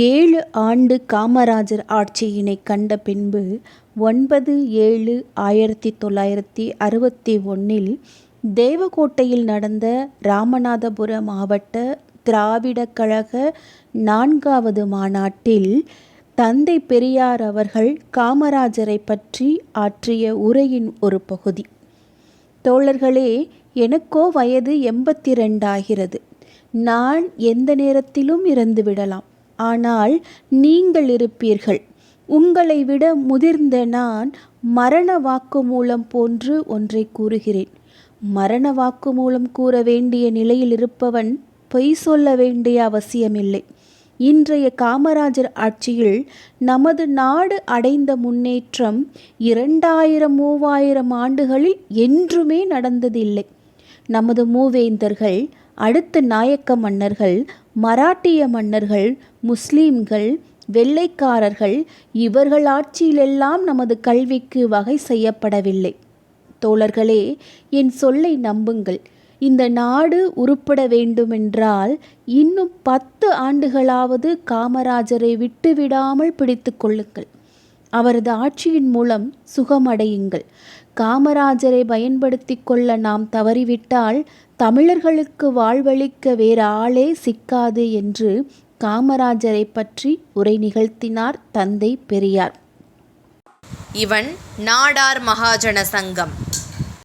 7 ஆண்டு காமராஜர் ஆட்சியினை கண்ட பின்பு 9/7/1961 தேவகோட்டையில் நடந்த ராமநாதபுர மாவட்ட திராவிடக் கழக 4வது மாநாட்டில் தந்தை பெரியார் அவர்கள் காமராஜரை பற்றி ஆற்றிய உரையின் ஒரு பகுதி. தோழர்களே, எனக்கோ வயது 82 ஆகிறது. நான் எந்த நேரத்திலும் இறந்துவிடலாம். ஆனால் நீங்கள் இருப்பீர்கள். உங்களை விட முதிர்ந்த நான் மரண வாக்குமூலம் போன்று ஒன்றை கூறுகிறேன். மரண வாக்குமூலம் கூற வேண்டிய நிலையில் இருப்பவன் பொய் சொல்ல வேண்டிய அவசியமில்லை. இன்றைய காமராஜர் ஆட்சியில் நமது நாடு அடைந்த முன்னேற்றம் 2000-3000 ஆண்டுகளில் என்றுமே நடந்ததில்லை. நமது மூவேந்தர்கள், அடுத்த நாயக்க மன்னர்கள், மராட்டிய மன்னர்கள், முஸ்லீம்கள், வெள்ளைக்காரர்கள் இவர்கள் ஆட்சியிலெல்லாம் நமது கல்விக்கு வகை செய்யப்படவில்லை. தோழர்களே, என் சொல்லை நம்புங்கள். இந்த நாடு உருப்பட வேண்டுமென்றால் இன்னும் 10 ஆண்டுகளாவது காமராஜரை விட்டுவிடாமல் பிடித்து கொள்ளுங்கள். அவரது ஆட்சியின் மூலம் சுகமடையுங்கள். காமராஜரை பயன்படுத்தி கொள்ள நாம் தவறிவிட்டால் தமிழர்களுக்கு வாழ்வளிக்க வேறு ஆளே சிக்காது என்று காமராஜரை பற்றி உரை நிகழ்த்தினார் தந்தை பெரியார். இவன் நாடார் மகாஜன சங்கம்.